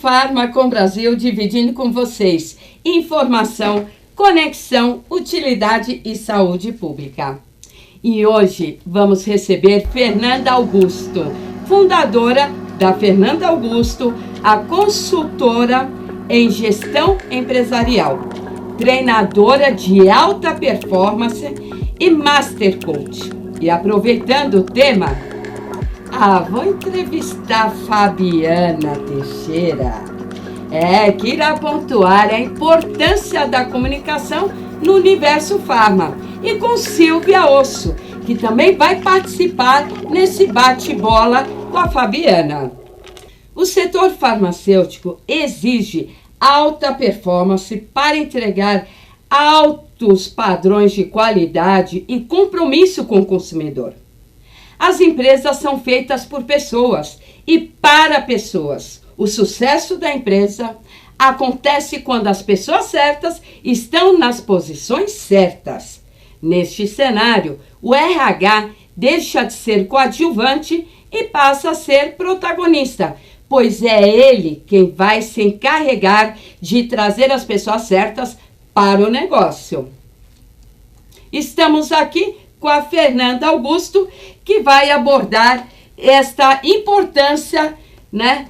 Farmacom Brasil, dividindo com vocês informação, conexão, utilidade e saúde pública. E hoje vamos receber Fernanda Augusto, fundadora da Fernanda Augusto, a consultora em gestão empresarial, treinadora de alta performance e Master Coach. E aproveitando o tema, vou entrevistar a Fabiana Teixeira, que irá pontuar a importância da comunicação no universo farma. E com Silvia Osso, que também vai participar nesse bate-bola com a Fabiana. O setor farmacêutico exige alta performance para entregar altos padrões de qualidade e compromisso com o consumidor. As empresas são feitas por pessoas e para pessoas. O sucesso da empresa acontece quando as pessoas certas estão nas posições certas. Neste cenário, o RH deixa de ser coadjuvante e passa a ser protagonista, pois é ele quem vai se encarregar de trazer as pessoas certas para o negócio. Estamos aqui com a Fernanda Augusto, que vai abordar esta importância, né,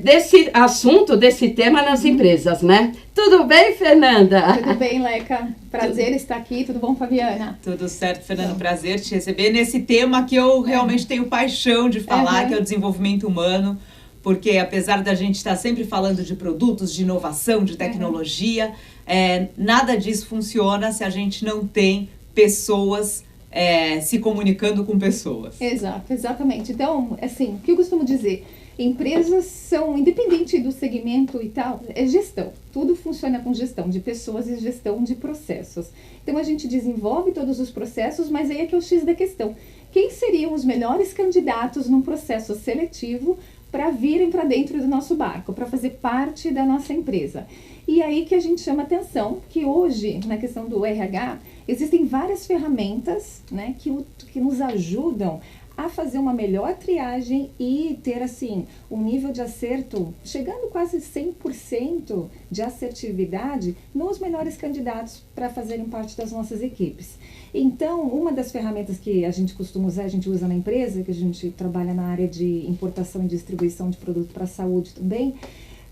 desse assunto, desse tema nas empresas, né? Tudo bem, Fernanda? Tudo bem, Leca. Prazer estar aqui. Tudo bom, Fabiana? Tudo certo, Fernanda. Prazer te receber nesse tema que eu realmente tenho paixão de falar, que é o desenvolvimento humano, porque apesar da gente estar sempre falando de produtos, de inovação, de tecnologia, nada disso funciona se a gente não tem pessoas se comunicando com pessoas. Exato, exatamente. Então, assim, o que eu costumo dizer? Empresas são, independente do segmento e tal, é gestão. Tudo funciona com gestão de pessoas e gestão de processos. Então, a gente desenvolve todos os processos, mas aí é que é o X da questão. Quem seriam os melhores candidatos num processo seletivo para virem para dentro do nosso barco, para fazer parte da nossa empresa? E aí que a gente chama atenção que hoje, na questão do RH, existem várias ferramentas, né, que nos ajudam a fazer uma melhor triagem e ter, assim, um nível de acerto chegando quase 100% de assertividade nos melhores candidatos para fazerem parte das nossas equipes. Então, uma das ferramentas que a gente costuma usar, a gente usa na empresa, que a gente trabalha na área de importação e distribuição de produto para a saúde também,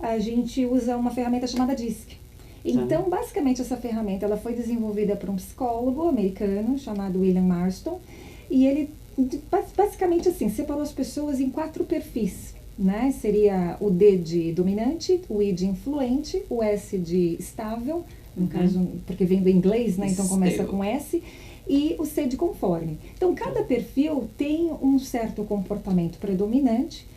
a gente usa uma ferramenta chamada DISC. Então, basicamente, essa ferramenta ela foi desenvolvida por um psicólogo americano chamado William Marston, e ele basicamente assim, separou as pessoas em 4 perfis, né? Seria o D de dominante, o I de influente, o S de estável, no caso, porque vem do inglês, né? Então começa com S, e o C de conforme. Então, cada perfil tem um certo comportamento predominante.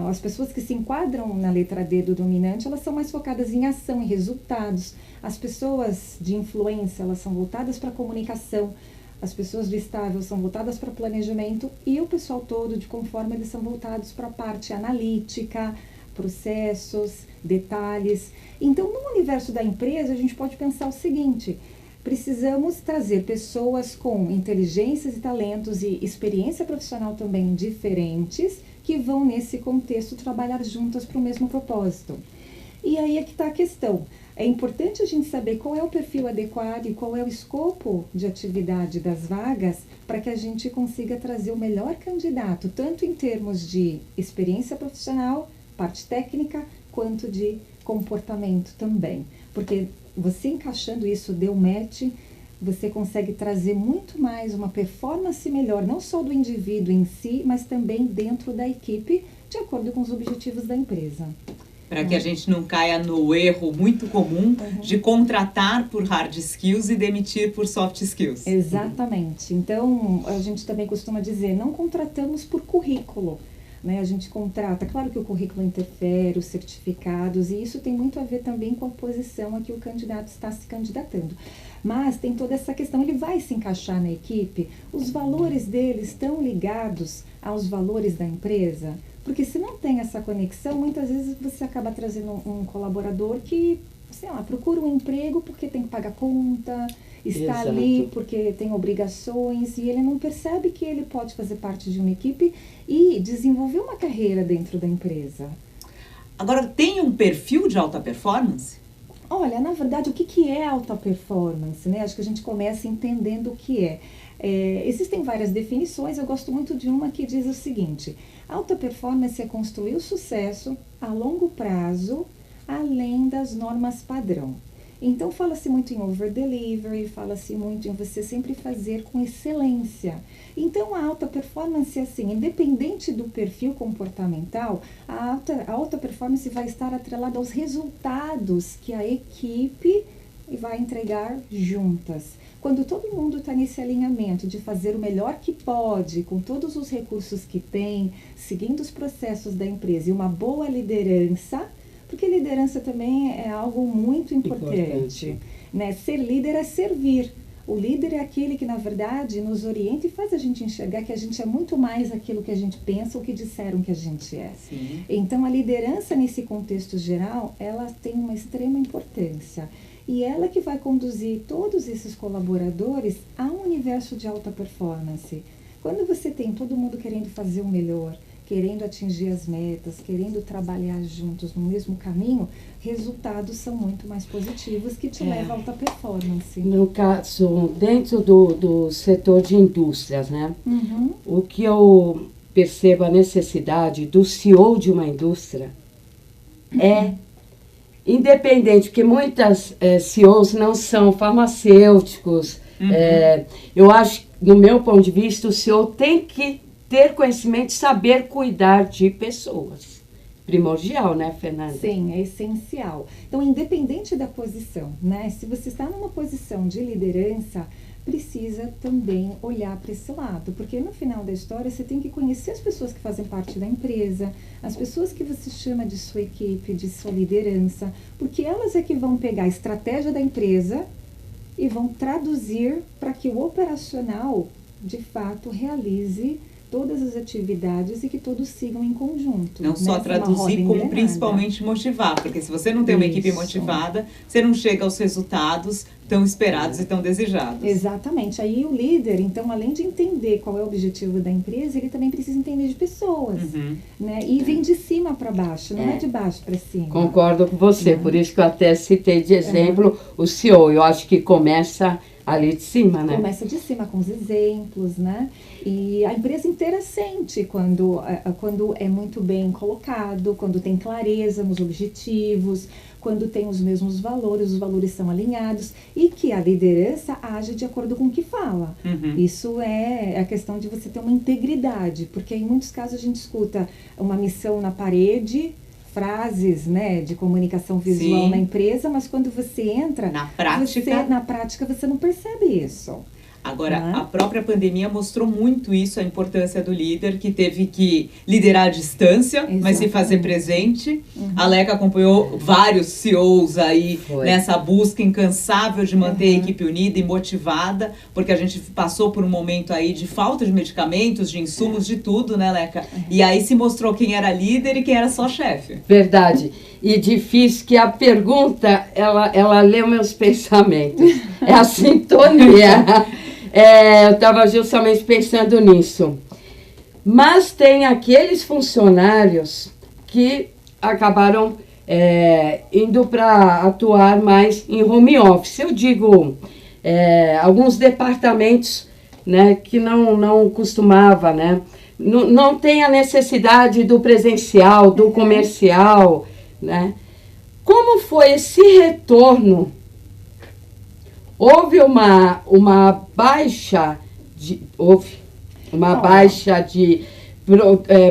As pessoas que se enquadram na letra D do dominante, elas são mais focadas em ação e resultados. As pessoas de influência, elas são voltadas para a comunicação. As pessoas do estável são voltadas para planejamento e o pessoal todo de conforme eles são voltados para a parte analítica, processos, detalhes. Então, no universo da empresa, a gente pode pensar o seguinte: precisamos trazer pessoas com inteligências e talentos e experiência profissional também diferentes que vão, nesse contexto, trabalhar juntas para o mesmo propósito. E aí é que está a questão. É importante a gente saber qual é o perfil adequado e qual é o escopo de atividade das vagas para que a gente consiga trazer o melhor candidato, tanto em termos de experiência profissional, parte técnica, quanto de comportamento também. Porque você encaixando isso, deu match, você consegue trazer muito mais uma performance melhor, não só do indivíduo em si, mas também dentro da equipe, de acordo com os objetivos da empresa. Para que a gente não caia no erro muito comum de contratar por hard skills e demitir por soft skills. Exatamente. Então, a gente também costuma dizer, não contratamos por currículo, né? A gente contrata, claro que o currículo interfere, os certificados, e isso tem muito a ver também com a posição a que o candidato está se candidatando. Mas tem toda essa questão, ele vai se encaixar na equipe, os valores dele estão ligados aos valores da empresa? Porque se não tem essa conexão, muitas vezes você acaba trazendo um colaborador que, sei lá, procura um emprego porque tem que pagar conta, está ali porque tem obrigações e ele não percebe que ele pode fazer parte de uma equipe e desenvolver uma carreira dentro da empresa. Agora, tem um perfil de alta performance? Olha, na verdade, o que é alta performance, né? Acho que a gente começa entendendo o que é. Existem várias definições, eu gosto muito de uma que diz o seguinte: alta performance é construir o sucesso a longo prazo, além das normas padrão. Então, fala-se muito em over-delivery, fala-se muito em você sempre fazer com excelência. Então, a alta performance, assim, independente do perfil comportamental, a alta performance vai estar atrelada aos resultados que a equipe vai entregar juntas. Quando todo mundo está nesse alinhamento de fazer o melhor que pode, com todos os recursos que tem, seguindo os processos da empresa e uma boa liderança, porque liderança também é algo muito importante. Né? Ser líder é servir. O líder é aquele que, na verdade, nos orienta e faz a gente enxergar que a gente é muito mais aquilo que a gente pensa ou que disseram que a gente é. Sim. Então, a liderança, nesse contexto geral, ela tem uma extrema importância. E ela que vai conduzir todos esses colaboradores a um universo de alta performance. Quando você tem todo mundo querendo fazer o melhor, querendo atingir as metas, querendo trabalhar juntos no mesmo caminho, resultados são muito mais positivos que te levam a alta performance. No caso, dentro do setor de indústrias, né? Uhum. O que eu percebo a necessidade do CEO de uma indústria é independente, porque muitas CEOs não são farmacêuticos. Eu acho, no meu ponto de vista, o CEO tem que ter conhecimento e saber cuidar de pessoas. Primordial, né, Fernanda? Sim, é essencial. Então, independente da posição, né? Se você está numa posição de liderança, precisa também olhar para esse lado, porque no final da história você tem que conhecer as pessoas que fazem parte da empresa, as pessoas que você chama de sua equipe, de sua liderança, porque elas é que vão pegar a estratégia da empresa e vão traduzir para que o operacional, de fato, realize todas as atividades e que todos sigam em conjunto. Não só traduzir, como principalmente motivar, porque se você não tem uma equipe motivada, você não chega aos resultados tão esperados e tão desejados. Exatamente. Aí o líder, então, além de entender qual é o objetivo da empresa, ele também precisa entender de pessoas, né? E vem de cima para baixo, não é de baixo para cima. Concordo com você, por isso que eu até citei de exemplo o CEO. Eu acho que começa ali de cima, né? Começa de cima, com os exemplos, né? E a empresa inteira sente quando é muito bem colocado, quando tem clareza nos objetivos, quando tem os mesmos valores, os valores são alinhados e que a liderança age de acordo com o que fala. Isso é a questão de você ter uma integridade, porque em muitos casos a gente escuta uma missão na parede, frases, né, de comunicação visual na empresa, mas quando você entra na prática você não percebe isso. Agora, a própria pandemia mostrou muito isso, a importância do líder, que teve que liderar à distância, mas se fazer presente. A Leca acompanhou vários CEOs aí nessa busca incansável de manter a equipe unida e motivada, porque a gente passou por um momento aí de falta de medicamentos, de insumos, de tudo, né, Leca? E aí se mostrou quem era líder e quem era só chefe. Verdade. E difícil que a pergunta, ela lê meus pensamentos. É a sintonia. Eu estava justamente pensando nisso. Mas tem aqueles funcionários que acabaram indo para atuar mais em home office. Eu digo, alguns departamentos, né, que não costumava, né, não tem a necessidade do presencial, do comercial, né? Como foi esse retorno? Houve uma baixa de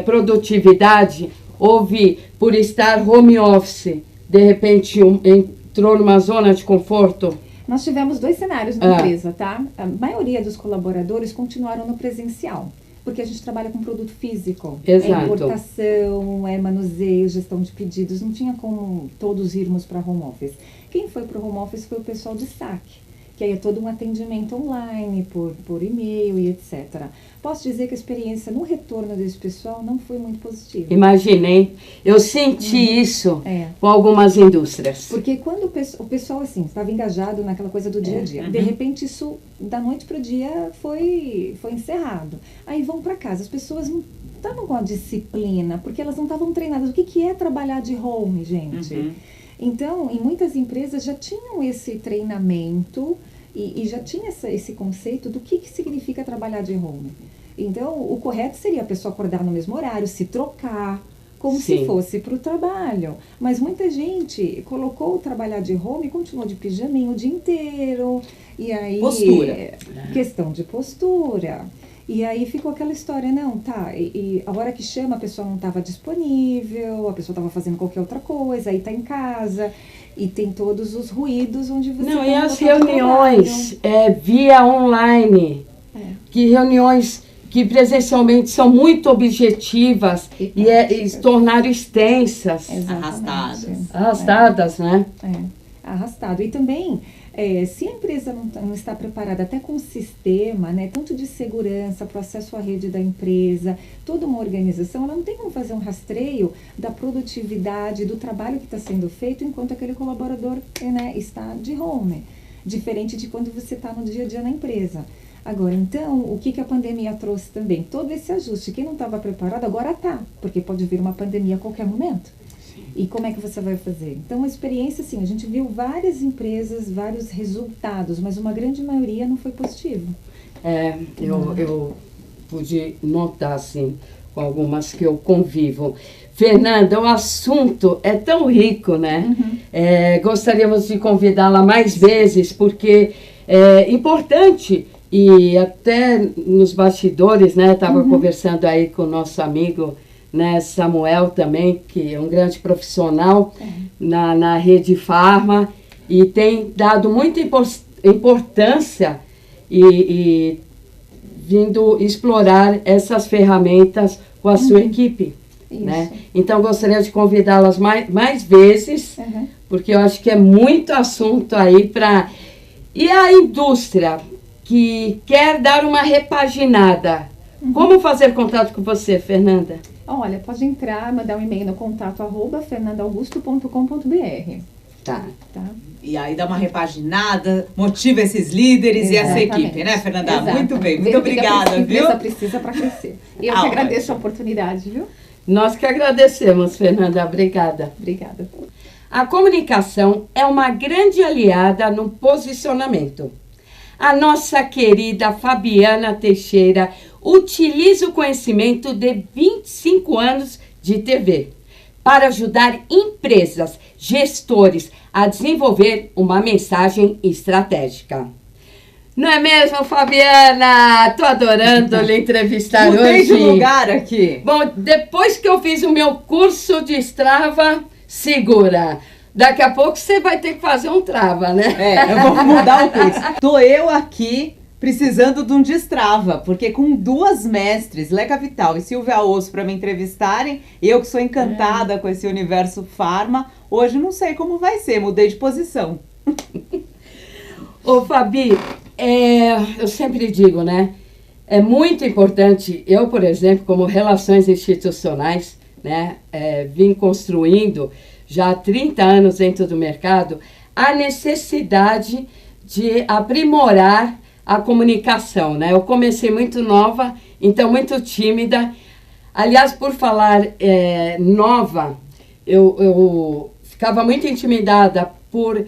produtividade, houve por estar home office, de repente entrou numa zona de conforto? Nós tivemos 2 cenários na empresa, tá? A maioria dos colaboradores continuaram no presencial, porque a gente trabalha com produto físico. Exato. É importação, é manuseio, gestão de pedidos, não tinha como todos irmos para home office. Quem foi para o home office foi o pessoal de saque, que aí é todo um atendimento online, por e-mail e etc. Posso dizer que a experiência no retorno desse pessoal não foi muito positiva. Imaginei. Eu senti isso com algumas indústrias. Porque quando o pessoal, assim, estava engajado naquela coisa do dia a dia, de repente isso, da noite para o dia, foi encerrado. Aí vão para casa. As pessoas estavam com a disciplina, porque elas não estavam treinadas. O que é trabalhar de home, gente? Uhum. Então, em muitas empresas já tinham esse treinamento e já tinha esse conceito do que significa trabalhar de home. Então, o correto seria a pessoa acordar no mesmo horário, se trocar, como Sim. se fosse para o trabalho. Mas muita gente colocou o trabalhar de home e continuou de pijaminha o dia inteiro. E aí, Postura. Questão de postura. E aí ficou aquela história, não, tá, e a hora que chama a pessoa não estava disponível, a pessoa estava fazendo qualquer outra coisa, aí tá em casa, e tem todos os ruídos onde você... Não, tá e no as local de reuniões trabalho. via online, que reuniões que presencialmente são muito objetivas e se tornaram extensas, Exatamente. arrastadas, né? Arrastado. E também, se a empresa não está preparada até com o sistema, né, tanto de segurança, processo à rede da empresa, toda uma organização, ela não tem como fazer um rastreio da produtividade, do trabalho que está sendo feito enquanto aquele colaborador, né, está de home. Diferente de quando você está no dia a dia na empresa. Agora, então, o que a pandemia trouxe também? Todo esse ajuste. Quem não estava preparado, agora está, porque pode vir uma pandemia a qualquer momento. E como é que você vai fazer? Então, a experiência, assim, a gente viu várias empresas, vários resultados, mas uma grande maioria não foi positivo. Eu pude notar, assim, com algumas que eu convivo. Fernanda, o assunto é tão rico, né? Gostaríamos de convidá-la mais vezes, porque é importante, e até nos bastidores, né? Estava conversando aí com o nosso amigo, né, Samuel também, que é um grande profissional na rede Farma e tem dado muita importância e vindo explorar essas ferramentas com a sua equipe. Né? Então, gostaria de convidá-las mais vezes, porque eu acho que é muito assunto aí para... E a indústria que quer dar uma repaginada, como fazer contato com você, Fernanda? Olha, pode entrar, mandar um e-mail no contato @fernandaaugusto.com.br. Tá. E aí dá uma repaginada, motiva esses líderes e essa equipe, né, Fernanda? Exatamente. Muito bem, muito obrigada, a viu? empresa precisa para crescer. E eu que agradeço a oportunidade, viu? Nós que agradecemos, Fernanda. Obrigada. Obrigada. A comunicação é uma grande aliada no posicionamento. A nossa querida Fabiana Teixeira utiliza o conhecimento de 25 anos de TV para ajudar empresas, gestores a desenvolver uma mensagem estratégica. Não é mesmo, Fabiana? Tô adorando lhe entrevistar hoje. Mudei de lugar aqui. Bom, depois que eu fiz o meu curso de Strava, segura. Daqui a pouco você vai ter que fazer um Trava, né? Eu vou mudar o curso. Tô eu aqui precisando de um destrava, porque com duas mestres, Leca Vital e Silvia Osso, para me entrevistarem, eu que sou encantada com esse universo farma, hoje não sei como vai ser, mudei de posição. Ô, Fabi, eu sempre digo, né? É muito importante, eu, por exemplo, como relações institucionais, né, vim construindo já há 30 anos dentro do mercado, a necessidade de aprimorar a comunicação, né? Eu comecei muito nova, então muito tímida. Aliás, por falar nova, eu ficava muito intimidada por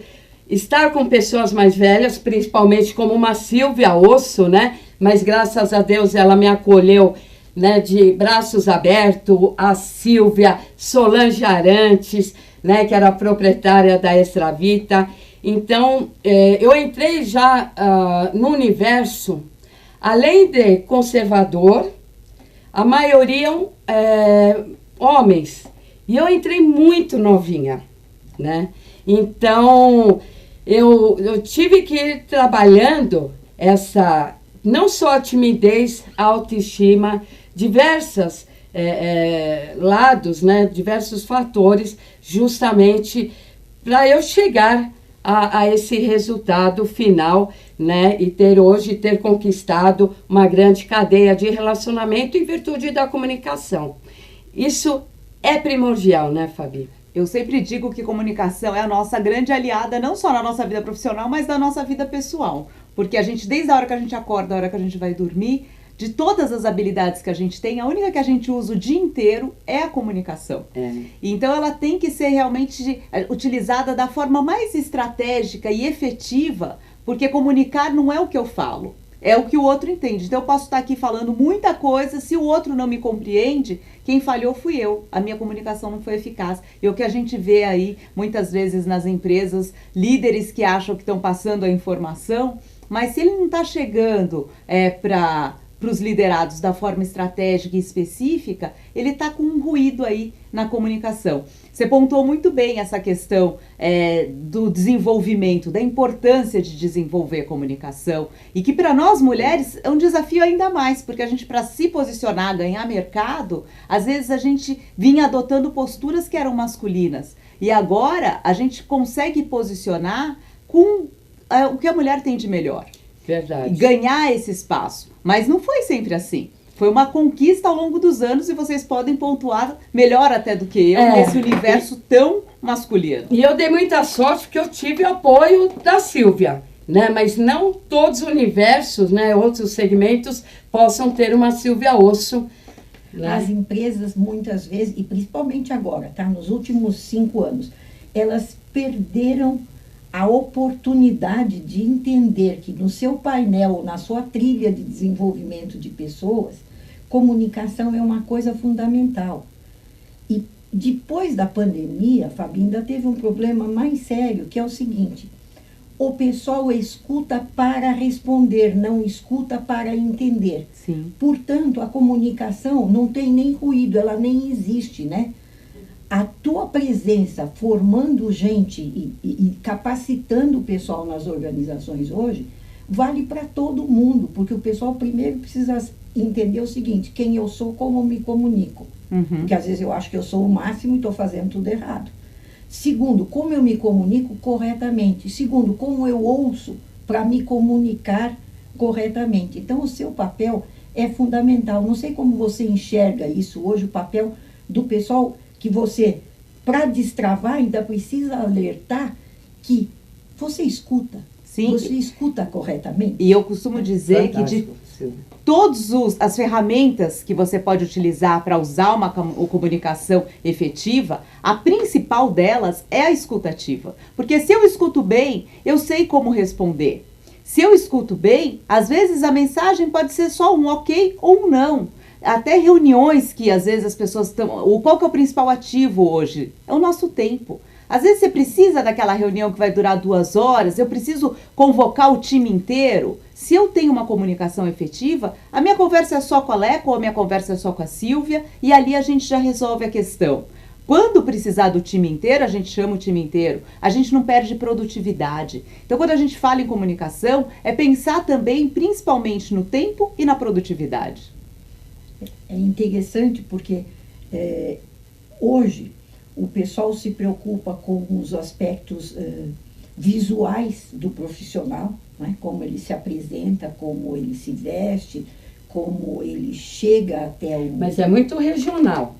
estar com pessoas mais velhas, principalmente como uma Silvia Osso, né? Mas graças a Deus ela me acolheu, né, de braços abertos, a Silvia Solange Arantes, né, que era a proprietária da Extravita. Então, eu entrei já no universo, além de conservador, a maioria homens. E eu entrei muito novinha, né? Então, eu tive que ir trabalhando não só a timidez, a autoestima, diversos lados, né, diversos fatores, justamente para eu chegar a esse resultado final, né, e ter conquistado uma grande cadeia de relacionamento em virtude da comunicação. Isso é primordial, né, Fabi? Eu sempre digo que comunicação é a nossa grande aliada, não só na nossa vida profissional, mas na nossa vida pessoal. Porque a gente, desde a hora que a gente acorda, a hora que a gente vai dormir, de todas as habilidades que a gente tem, a única que a gente usa o dia inteiro é a comunicação. Então ela tem que ser realmente utilizada da forma mais estratégica e efetiva, porque comunicar não é o que eu falo, é o que o outro entende. Então eu posso estar aqui falando muita coisa, se o outro não me compreende, quem falhou fui eu. A minha comunicação não foi eficaz. E o que a gente vê aí, muitas vezes nas empresas, líderes que acham que estão passando a informação, mas se ele não está chegando para os liderados da forma estratégica e específica, ele está com um ruído aí na comunicação. Você pontuou muito bem essa questão do desenvolvimento, da importância de desenvolver a comunicação, e que para nós mulheres é um desafio ainda mais, porque a gente, para se posicionar, ganhar mercado, às vezes a gente vinha adotando posturas que eram masculinas, e agora a gente consegue posicionar com o que a mulher tem de melhor. Verdade. Ganhar esse espaço. Mas não foi sempre assim. Foi uma conquista ao longo dos anos, e vocês podem pontuar melhor até do que eu nesse universo tão masculino. E eu dei muita sorte porque eu tive o apoio da Silvia, né? Mas não todos os universos, né, outros segmentos possam ter uma Silvia Osso. Né? As empresas, muitas vezes, e principalmente agora, tá? Nos últimos 5 anos, elas perderam a oportunidade de entender que no seu painel, na sua trilha de desenvolvimento de pessoas, comunicação é uma coisa fundamental. E depois da pandemia, Fabi, ainda teve um problema mais sério, que é o seguinte: o pessoal escuta para responder, não escuta para entender. Sim. Portanto, a comunicação não tem nem ruído, ela nem existe, né? A tua presença formando gente e capacitando o pessoal nas organizações hoje, vale para todo mundo, porque o pessoal primeiro precisa entender o seguinte: quem eu sou, como eu me comunico. Porque às vezes eu acho que eu sou o máximo e estou fazendo tudo errado. Segundo, como eu me comunico corretamente. Segundo, como eu ouço para me comunicar corretamente. Então o seu papel é fundamental. Não sei como você enxerga isso hoje, o papel do pessoal, que você, para destravar, ainda precisa alertar que você escuta. Sim. Você escuta corretamente. E eu costumo dizer que de todas as ferramentas que você pode utilizar para usar uma comunicação efetiva, a principal delas é a escutativa. Porque se eu escuto bem, eu sei como responder. Se eu escuto bem, às vezes a mensagem pode ser só um ok ou um não. Até reuniões que às vezes as pessoas estão... Qual que é o principal ativo hoje? É o nosso tempo. Às vezes você precisa daquela reunião que vai durar 2 horas, eu preciso convocar o time inteiro. Se eu tenho uma comunicação efetiva, a minha conversa é só com a Leco ou a minha conversa é só com a Silvia, e ali a gente já resolve a questão. Quando precisar do time inteiro, a gente chama o time inteiro. A gente não perde produtividade. Então, quando a gente fala em comunicação, é pensar também, principalmente, no tempo e na produtividade. É interessante porque hoje o pessoal se preocupa com os aspectos visuais do profissional, né? Como ele se apresenta, como ele se veste, como ele chega até o... Mas é muito regional.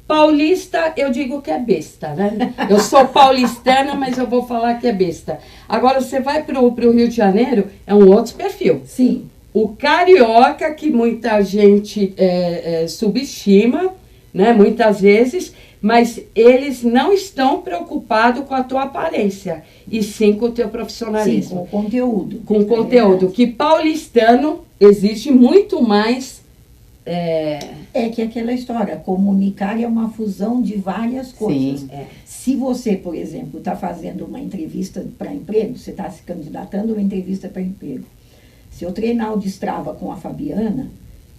Paulista, eu digo que é besta, né? Eu sou paulistana, mas eu vou falar que é besta. Agora, você vai para o Rio de Janeiro, é um outro perfil. Sim. O carioca, que muita gente subestima, né, muitas vezes, mas eles não estão preocupados com a tua aparência, e sim com o teu profissionalismo. Sim, com o conteúdo. Com o conteúdo, que paulistano existe muito mais... É que aquela história, comunicar é uma fusão de várias coisas. Sim. Se você, por exemplo, está fazendo uma entrevista para emprego, você está se candidatando a uma entrevista para emprego. Se eu treinar o Destrava com a Fabiana,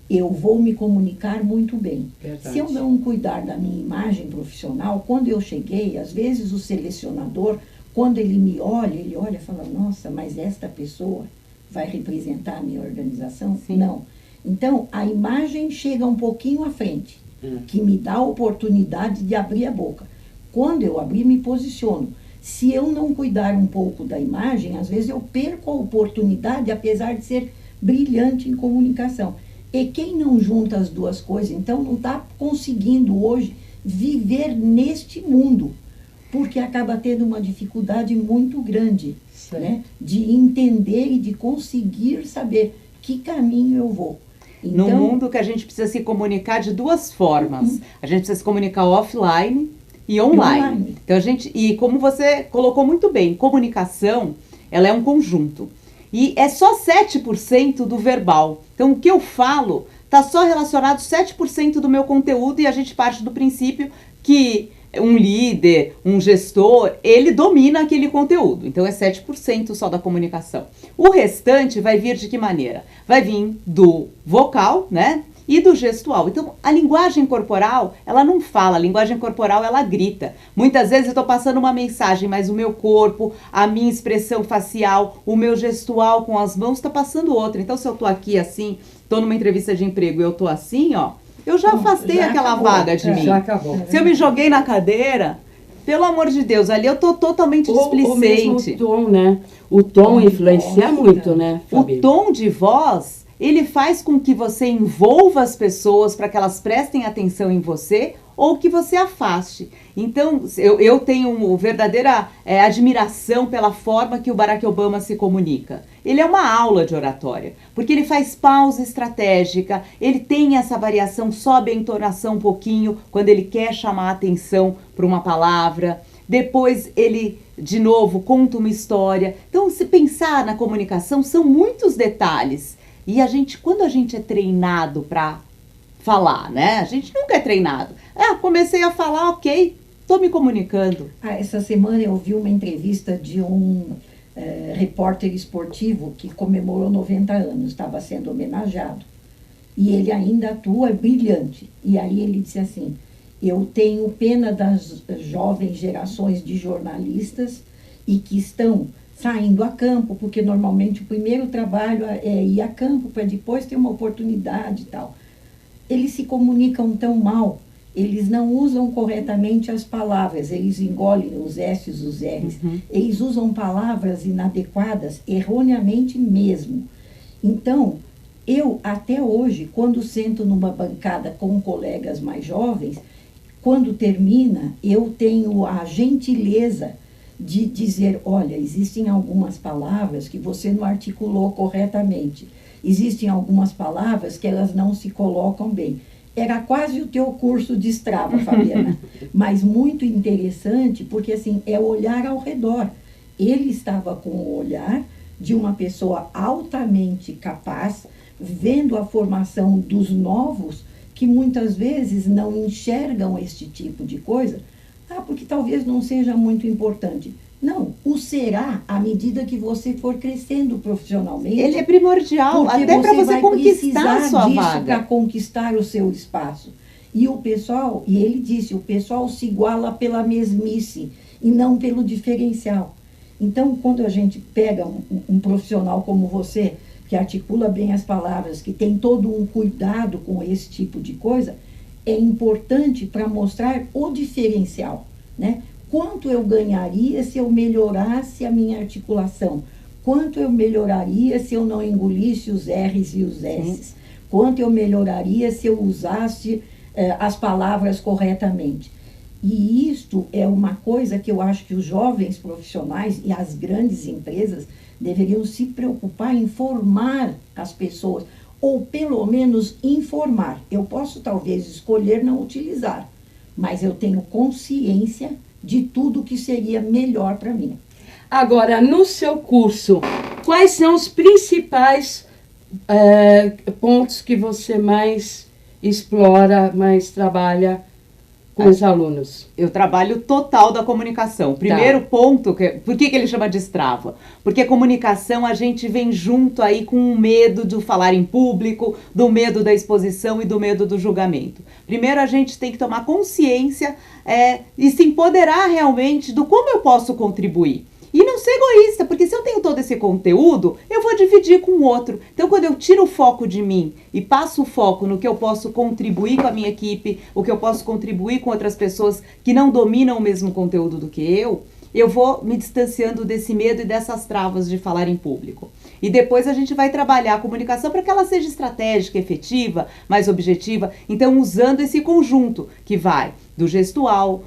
eu vou me comunicar muito bem. Verdade. Se eu não cuidar da minha imagem profissional, quando eu cheguei, às vezes o selecionador, quando ele olha e fala: nossa, mas esta pessoa vai representar a minha organização? Sim. Não. Então, a imagem chega um pouquinho à frente, que me dá a oportunidade de abrir a boca. Quando eu abrir, me posiciono. Se eu não cuidar um pouco da imagem, às vezes eu perco a oportunidade, apesar de ser brilhante em comunicação. E quem não junta as duas coisas, então não está conseguindo hoje viver neste mundo, porque acaba tendo uma dificuldade muito grande, né, de entender e de conseguir saber que caminho eu vou. Num mundo que a gente precisa se comunicar de duas formas. A gente precisa se comunicar offline e online. Então e como você colocou muito bem, comunicação, ela é um conjunto. E é só 7% do verbal. Então o que eu falo está só relacionado 7% do meu conteúdo, e a gente parte do princípio que um líder, um gestor, ele domina aquele conteúdo. Então é 7% só da comunicação. O restante vai vir de que maneira? Vai vir do vocal, né? E do gestual. Então, a linguagem corporal, ela não fala, a linguagem corporal, ela grita. Muitas vezes eu estou passando uma mensagem, mas o meu corpo, a minha expressão facial, o meu gestual com as mãos está passando outra. Então, se eu estou aqui assim, estou numa entrevista de emprego e eu estou assim, ó, eu já afastei aquela vaga de mim. Já acabou. Se eu me joguei na cadeira, pelo amor de Deus, ali eu estou totalmente displicente. O tom, né? O tom influencia muito, né, Fabi? O tom de voz, ele faz com que você envolva as pessoas para que elas prestem atenção em você ou que você afaste. Então, eu tenho uma verdadeira admiração pela forma que o Barack Obama se comunica. Ele é uma aula de oratória, porque ele faz pausa estratégica, ele tem essa variação, sobe a entonação um pouquinho quando ele quer chamar a atenção para uma palavra. Depois ele, de novo, conta uma história. Então, se pensar na comunicação, são muitos detalhes. E quando a gente é treinado para falar, né? A gente nunca é treinado. Comecei a falar, ok, estou me comunicando. Essa semana eu vi uma entrevista de um repórter esportivo que comemorou 90 anos, estava sendo homenageado. E ele ainda atua brilhante. E aí ele disse assim, eu tenho pena das jovens gerações de jornalistas e que estão saindo a campo, porque normalmente o primeiro trabalho é ir a campo para depois ter uma oportunidade e tal. Eles se comunicam tão mal, eles não usam corretamente as palavras, eles engolem os S's, os R's, eles usam palavras inadequadas, erroneamente mesmo. Então, eu até hoje, quando sento numa bancada com colegas mais jovens, quando termina, eu tenho a gentileza de dizer, olha, existem algumas palavras que você não articulou corretamente. Existem algumas palavras que elas não se colocam bem. Era quase o teu curso de Strava, Fabiana. Mas muito interessante, porque assim, é olhar ao redor. Ele estava com o olhar de uma pessoa altamente capaz, vendo a formação dos novos, que muitas vezes não enxergam este tipo de coisa, porque talvez não seja muito importante. Não, o será à medida que você for crescendo profissionalmente. Ele é primordial, até para você conquistar a sua vaga. Para conquistar o seu espaço. E o pessoal, e ele disse, o pessoal se iguala pela mesmice e não pelo diferencial. Então, quando a gente pega um profissional como você, que articula bem as palavras, que tem todo um cuidado com esse tipo de coisa, é importante para mostrar o diferencial, né? Quanto eu ganharia se eu melhorasse a minha articulação? Quanto eu melhoraria se eu não engolisse os R's e os S's? Quanto eu melhoraria se eu usasse as palavras corretamente? E isto é uma coisa que eu acho que os jovens profissionais e as grandes empresas deveriam se preocupar em formar as pessoas, ou pelo menos informar. Eu posso talvez escolher não utilizar, mas eu tenho consciência de tudo que seria melhor para mim. Agora, no seu curso, quais são os principais pontos que você mais explora, mais trabalha com os alunos? Eu trabalho total da comunicação. Primeiro ponto, por que ele chama de Strava? Porque a comunicação a gente vem junto aí com o medo de falar em público, do medo da exposição e do medo do julgamento. Primeiro a gente tem que tomar consciência e se empoderar realmente do como eu posso contribuir. E não ser egoísta, porque se eu tenho todo esse conteúdo, eu vou dividir com o outro. Então, quando eu tiro o foco de mim e passo o foco no que eu posso contribuir com a minha equipe, o que eu posso contribuir com outras pessoas que não dominam o mesmo conteúdo do que eu vou me distanciando desse medo e dessas travas de falar em público. E depois a gente vai trabalhar a comunicação para que ela seja estratégica, efetiva, mais objetiva. Então, usando esse conjunto que vai do gestual,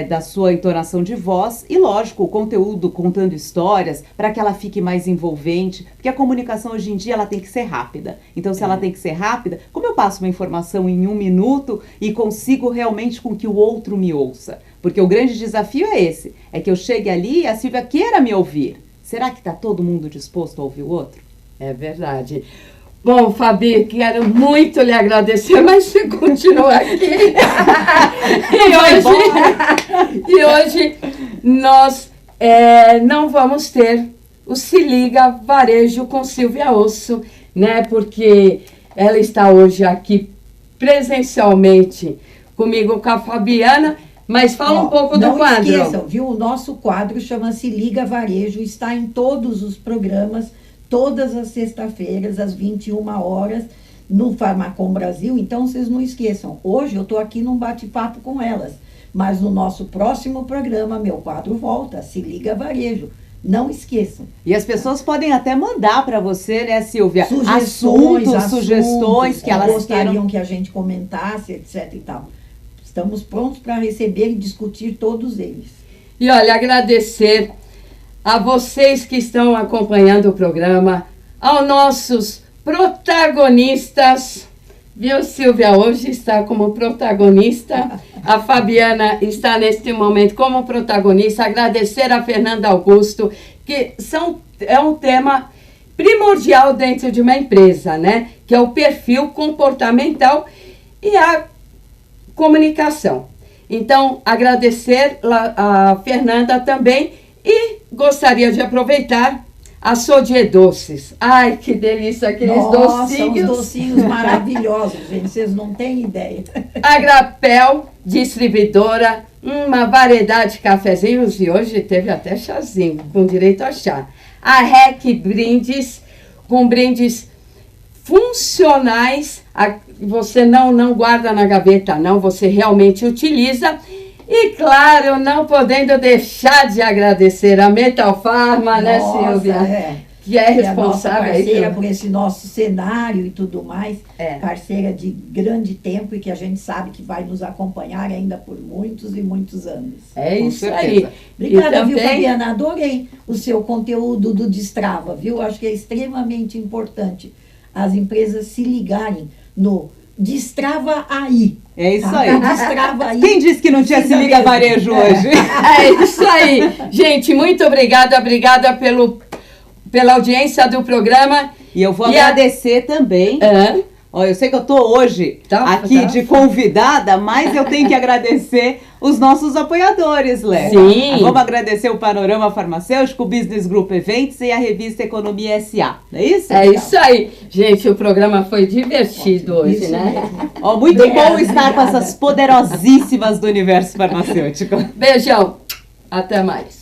da sua entonação de voz e, lógico, o conteúdo contando histórias para que ela fique mais envolvente, porque a comunicação hoje em dia ela tem que ser rápida. Então, se ela tem que ser rápida, como eu passo uma informação em 1 minuto e consigo realmente com que o outro me ouça? Porque o grande desafio é esse, é que eu chegue ali e a Silvia queira me ouvir. Será que está todo mundo disposto a ouvir o outro? É verdade. Bom, Fabi, quero muito lhe agradecer, mas você continua aqui. E hoje nós não vamos ter o Se Liga Varejo com Silvia Osso, né? Porque ela está hoje aqui presencialmente comigo, com a Fabiana, mas fala um pouco do quadro. Não esqueçam, viu? O nosso quadro chama-se Liga Varejo, está em todos os programas, todas as sextas-feiras, às 21 horas, no Farmacom Brasil. Então, vocês não esqueçam, hoje eu estou aqui num bate-papo com elas, mas no nosso próximo programa, meu quadro volta, Se Liga Varejo. Não esqueçam. E as pessoas podem até mandar para você, né, Silvia? Sugestões sugestões que elas gostariam que a gente comentasse, etc e tal. Estamos prontos para receber e discutir todos eles. E olha, agradecer a vocês que estão acompanhando o programa, aos nossos protagonistas, viu, Silvia? Hoje está como protagonista, a Fabiana está neste momento como protagonista. Agradecer a Fernanda Augusto, que é um tema primordial dentro de uma empresa, né? Que é o perfil comportamental e a comunicação. Então, agradecer a Fernanda também. E gostaria de aproveitar a Sodier Doces. Ai, que delícia, aqueles docinhos. Os docinhos maravilhosos, gente, vocês não têm ideia. A Grapel, distribuidora, uma variedade de cafezinhos, e hoje teve até chazinho, com direito a chá. A REC Brindes, com brindes funcionais, você não guarda na gaveta, não, você realmente utiliza. E claro, não podendo deixar de agradecer a Metal Pharma, né, Silvia? Que é responsável parceira por esse nosso cenário e tudo mais. Parceira de grande tempo e que a gente sabe que vai nos acompanhar ainda por muitos e muitos anos. É isso aí. Obrigada, viu, Fabiana? Adorei o seu conteúdo do Destrava, viu? Acho que é extremamente importante as empresas se ligarem no Destrava aí. É isso aí. Destrava aí. Quem disse que não tinha Se Liga Varejo hoje? É isso aí. Gente, muito obrigada pela audiência do programa. E eu vou agradecer também. Ó, eu sei que eu estou hoje aqui de convidada, mas eu tenho que agradecer os nossos apoiadores, Léo. Sim. Vamos agradecer o Panorama Farmacêutico, o Business Group Eventos e a revista Economia S.A. Não é isso? É isso aí. Gente, o programa foi divertido hoje, né? Ó, muito bom estar com essas poderosíssimas do universo farmacêutico. Beijão. Até mais.